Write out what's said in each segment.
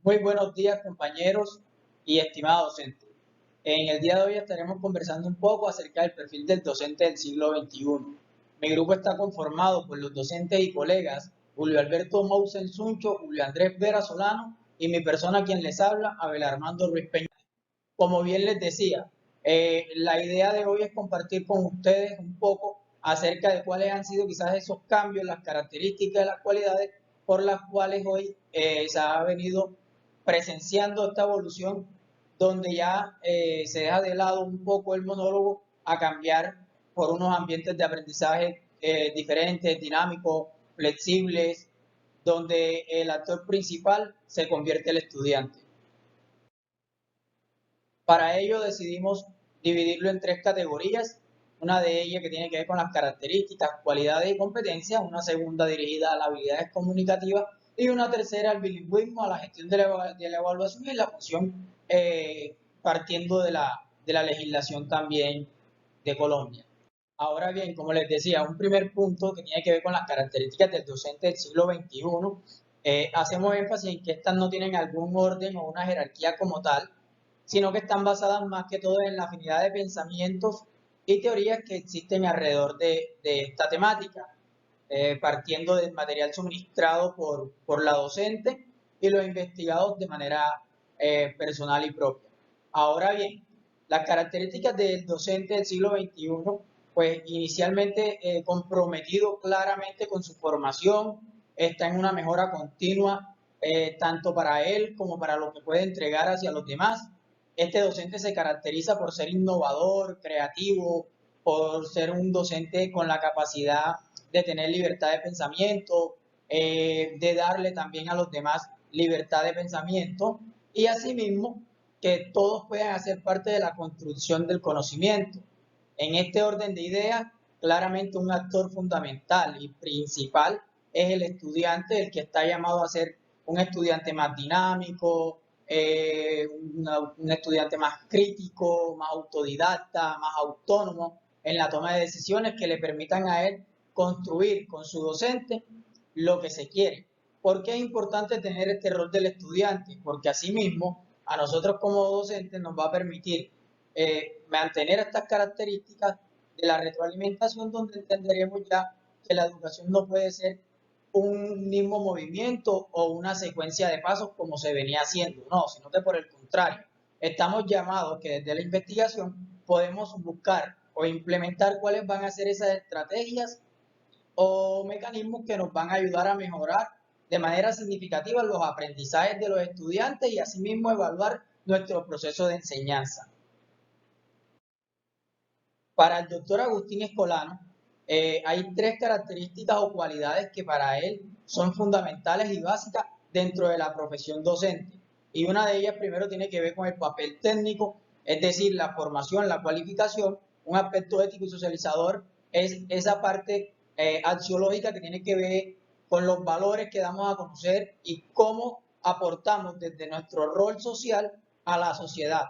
Muy buenos días, compañeros y estimados docentes. En el día de hoy estaremos conversando un poco acerca del perfil del docente del siglo XXI. Mi grupo está conformado por los docentes y colegas Julio Alberto Mousen Suncho, Julio Andrés Vera Solano y mi persona quien les habla, Abel Armando Ruiz Peña. Como bien les decía, la idea de hoy es compartir con ustedes un poco acerca de cuáles han sido quizás esos cambios, las características, las cualidades por las cuales hoy se ha venido presenciando esta evolución, donde ya se deja de lado un poco el monólogo a cambiar por unos ambientes de aprendizaje diferentes, dinámicos, flexibles, donde el actor principal se convierte en el estudiante. Para ello decidimos dividirlo en tres categorías, una de ellas que tiene que ver con las características, cualidades y competencias, una segunda dirigida a las habilidades comunicativas y una tercera al bilingüismo, a la gestión de la evaluación y la función partiendo de la legislación también de Colombia. Ahora bien, como les decía, un primer punto que tiene que ver con las características del docente del siglo XXI, hacemos énfasis en que estas no tienen algún orden o una jerarquía como tal, sino que están basadas más que todo en la afinidad de pensamientos y teorías que existen alrededor de esta temática, partiendo del material suministrado por la docente y los investigados de manera personal y propia. Ahora bien, las características del docente del siglo XXI, pues inicialmente comprometido claramente con su formación, está en una mejora continua, tanto para él como para lo que puede entregar hacia los demás. Este docente se caracteriza por ser innovador, creativo, por ser un docente con la capacidad de tener libertad de pensamiento, de darle también a los demás libertad de pensamiento y asimismo que todos puedan hacer parte de la construcción del conocimiento. En este orden de ideas, claramente un actor fundamental y principal es el estudiante, el que está llamado a ser un estudiante más dinámico, un estudiante más crítico, más autodidacta, más autónomo en la toma de decisiones que le permitan a él construir con su docente lo que se quiere. ¿Por qué es importante tener este rol del estudiante? Porque asimismo a nosotros como docentes nos va a permitir mantener estas características de la retroalimentación, donde entenderemos ya que la educación no puede ser un mismo movimiento o una secuencia de pasos como se venía haciendo, no, sino que por el contrario, estamos llamados que desde la investigación podemos buscar o implementar cuáles van a ser esas estrategias o mecanismos que nos van a ayudar a mejorar de manera significativa los aprendizajes de los estudiantes y asimismo evaluar nuestro proceso de enseñanza. Para el doctor Agustín Escolano, hay tres características o cualidades que para él son fundamentales y básicas dentro de la profesión docente. Y una de ellas primero tiene que ver con el papel técnico, es decir, la formación, la cualificación. Un aspecto ético y socializador es esa parte axiológica que tiene que ver con los valores que damos a conocer y cómo aportamos desde nuestro rol social a la sociedad.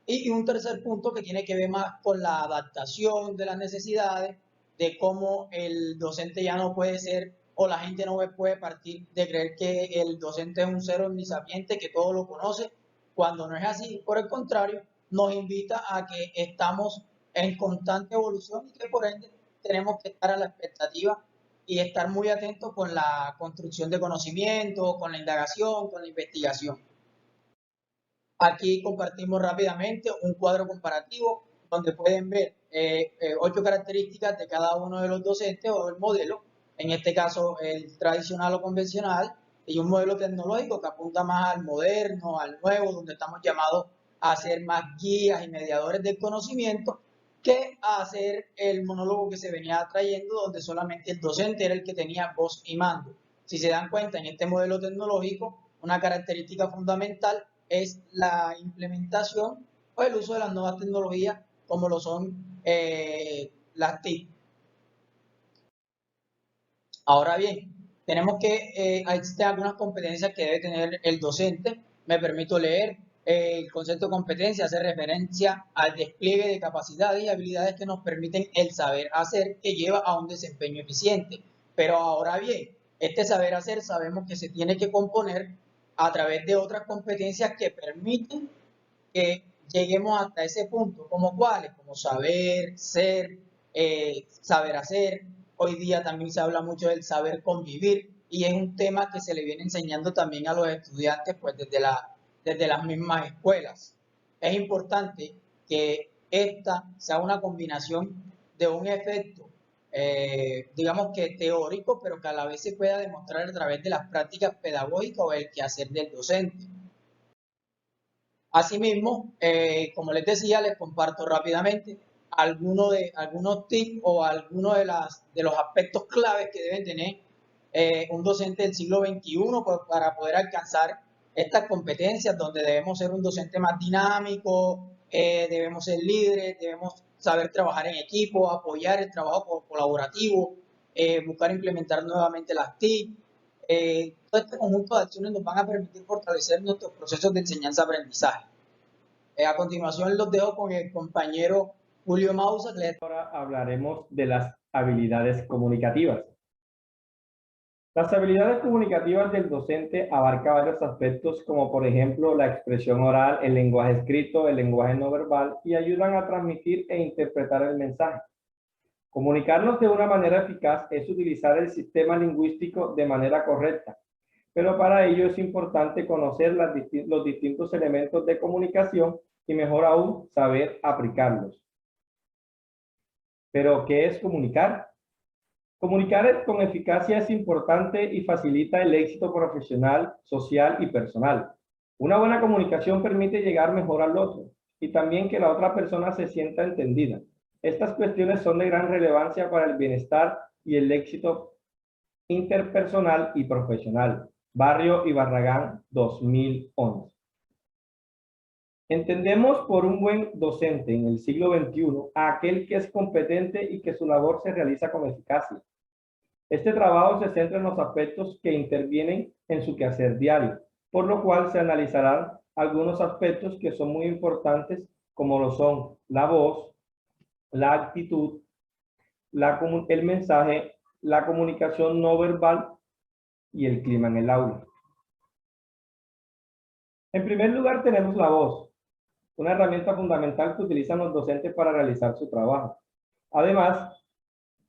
Y un tercer punto que tiene que ver más con la adaptación de las necesidades, de cómo el docente ya no puede ser, o la gente no puede partir de creer que el docente es un ser omnisapiente, que todo lo conoce, cuando no es así. Por el contrario, nos invita a que estamos en constante evolución y que por ende tenemos que estar a la expectativa y estar muy atentos con la construcción de conocimiento, con la indagación, con la investigación. Aquí compartimos rápidamente un cuadro comparativo donde pueden ver 8 características de cada uno de los docentes o el modelo, en este caso el tradicional o convencional, y un modelo tecnológico que apunta más al moderno, al nuevo, donde estamos llamados a ser más guías y mediadores del conocimiento, que a hacer el monólogo que se venía trayendo, donde solamente el docente era el que tenía voz y mando. Si se dan cuenta, en este modelo tecnológico, una característica fundamental es la implementación o el uso de las nuevas tecnologías como lo son las TIC. Ahora bien, tenemos que existen algunas competencias que debe tener el docente. Me permito leer. El concepto de competencia hace referencia al despliegue de capacidades y habilidades que nos permiten el saber hacer que lleva a un desempeño eficiente. Pero ahora bien, este saber hacer sabemos que se tiene que componer a través de otras competencias que permiten que lleguemos hasta ese punto, como cuáles, como saber, ser, saber hacer. Hoy día también se habla mucho del saber convivir y es un tema que se le viene enseñando también a los estudiantes pues desde las mismas escuelas. Es importante que esta sea una combinación de un efecto, digamos que teórico, pero que a la vez se pueda demostrar a través de las prácticas pedagógicas o el quehacer del docente. Asimismo, como les decía, les comparto rápidamente algunos tips o algunos de los aspectos claves que deben tener un docente del siglo XXI para poder alcanzar estas competencias, donde debemos ser un docente más dinámico, debemos ser líderes, debemos saber trabajar en equipo, apoyar el trabajo colaborativo, buscar implementar nuevamente las TIC. Todo este conjunto de acciones nos van a permitir fortalecer nuestros procesos de enseñanza-aprendizaje. A continuación los dejo con el compañero Julio Mausa. Ahora hablaremos de las habilidades comunicativas. Las habilidades comunicativas del docente abarcan varios aspectos como por ejemplo la expresión oral, el lenguaje escrito, el lenguaje no verbal y ayudan a transmitir e interpretar el mensaje. Comunicarnos de una manera eficaz es utilizar el sistema lingüístico de manera correcta, pero para ello es importante conocer los distintos elementos de comunicación y mejor aún saber aplicarlos. ¿Pero qué es comunicar? Comunicar con eficacia es importante y facilita el éxito profesional, social y personal. Una buena comunicación permite llegar mejor al otro y también que la otra persona se sienta entendida. Estas cuestiones son de gran relevancia para el bienestar y el éxito interpersonal y profesional. Barrio y Barragán, 2011. Entendemos por un buen docente en el siglo XXI a aquel que es competente y que su labor se realiza con eficacia. Este trabajo se centra en los aspectos que intervienen en su quehacer diario, por lo cual se analizarán algunos aspectos que son muy importantes, como lo son la voz, la actitud, el mensaje, la comunicación no verbal y el clima en el aula. En primer lugar tenemos la voz, una herramienta fundamental que utilizan los docentes para realizar su trabajo, además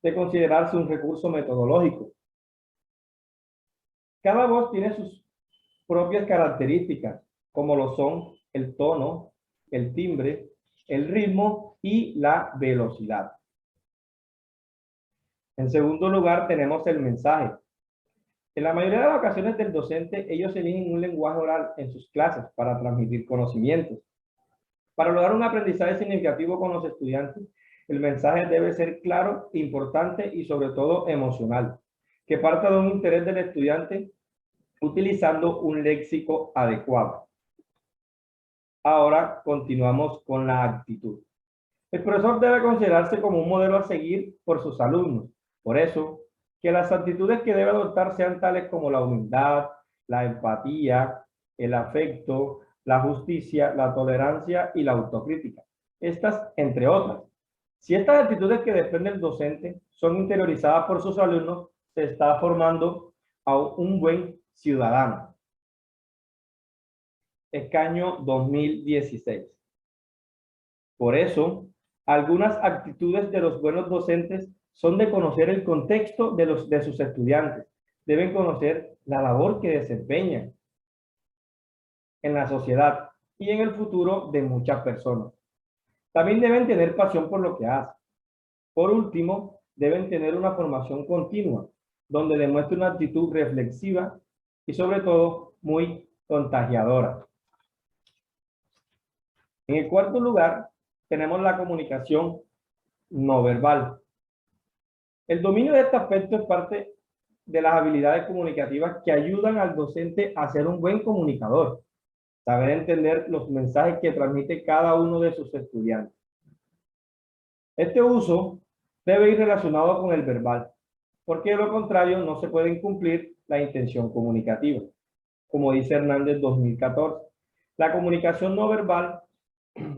de considerarse un recurso metodológico. Cada voz tiene sus propias características, como lo son el tono, el timbre, el ritmo y la velocidad. En segundo lugar, tenemos el mensaje. En la mayoría de las ocasiones del docente, ellos eligen un lenguaje oral en sus clases para transmitir conocimientos. Para lograr un aprendizaje significativo con los estudiantes, el mensaje debe ser claro, importante y sobre todo emocional, que parta de un interés del estudiante utilizando un léxico adecuado. Ahora continuamos con la actitud. El profesor debe considerarse como un modelo a seguir por sus alumnos. Por eso, que las actitudes que debe adoptar sean tales como la humildad, la empatía, el afecto, la justicia, la tolerancia y la autocrítica. Estas, entre otras. Si estas actitudes que desprende el docente son interiorizadas por sus alumnos, se está formando a un buen ciudadano. Escaño 2016. Por eso, algunas actitudes de los buenos docentes son de conocer el contexto de sus estudiantes. Deben conocer la labor que desempeñan en la sociedad y en el futuro de muchas personas. También deben tener pasión por lo que hacen. Por último, deben tener una formación continua, donde demuestre una actitud reflexiva y sobre todo muy contagiadora. En el cuarto lugar, tenemos la comunicación no verbal. El dominio de este aspecto es parte de las habilidades comunicativas que ayudan al docente a ser un buen comunicador, saber entender los mensajes que transmite cada uno de sus estudiantes. Este uso debe ir relacionado con el verbal, porque de lo contrario no se puede cumplir la intención comunicativa. Como dice Hernández 2014, la comunicación no verbal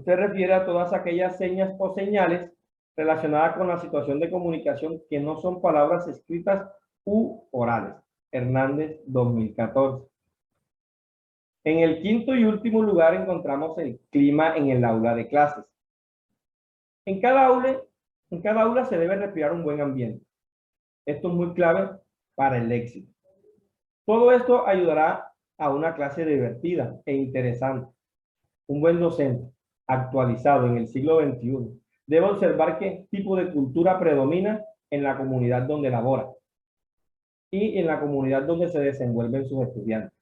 se refiere a todas aquellas señas o señales relacionadas con la situación de comunicación que no son palabras escritas u orales. Hernández 2014. En el quinto y último lugar encontramos el clima en el aula de clases. En cada aula se debe respirar un buen ambiente. Esto es muy clave para el éxito. Todo esto ayudará a una clase divertida e interesante. Un buen docente actualizado en el siglo XXI debe observar qué tipo de cultura predomina en la comunidad donde labora y en la comunidad donde se desenvuelven sus estudiantes,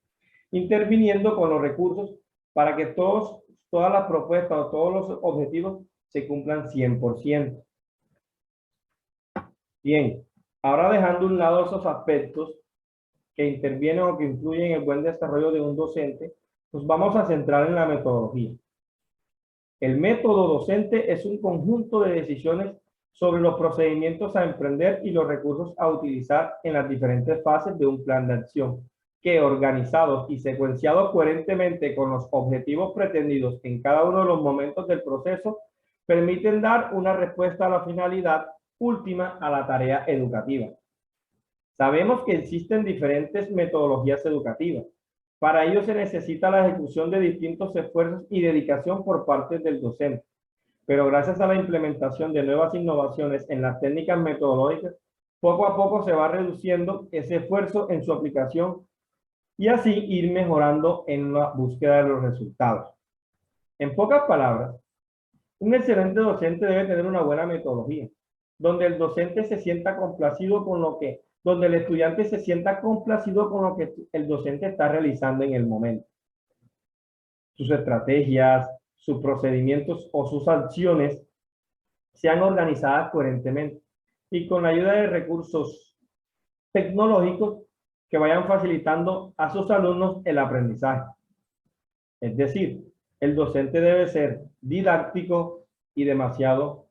interviniendo con los recursos para que todas las propuestas o todos los objetivos se cumplan 100%. Bien, ahora dejando a un lado esos aspectos que intervienen o que influyen en el buen desarrollo de un docente, nos vamos a centrar en la metodología. El método docente es un conjunto de decisiones sobre los procedimientos a emprender y los recursos a utilizar en las diferentes fases de un plan de acción, que organizados y secuenciados coherentemente con los objetivos pretendidos en cada uno de los momentos del proceso, permiten dar una respuesta a la finalidad última a la tarea educativa. Sabemos que existen diferentes metodologías educativas. Para ello se necesita la ejecución de distintos esfuerzos y dedicación por parte del docente. Pero gracias a la implementación de nuevas innovaciones en las técnicas metodológicas, poco a poco se va reduciendo ese esfuerzo en su aplicación y así ir mejorando en la búsqueda de los resultados. En pocas palabras, un excelente docente debe tener una buena metodología, donde el docente se sienta complacido con donde el estudiante se sienta complacido con lo que el docente está realizando en el momento. Sus estrategias, sus procedimientos o sus acciones sean organizadas coherentemente y con la ayuda de recursos tecnológicos que vayan facilitando a sus alumnos el aprendizaje. Es decir, el docente debe ser didáctico y demasiado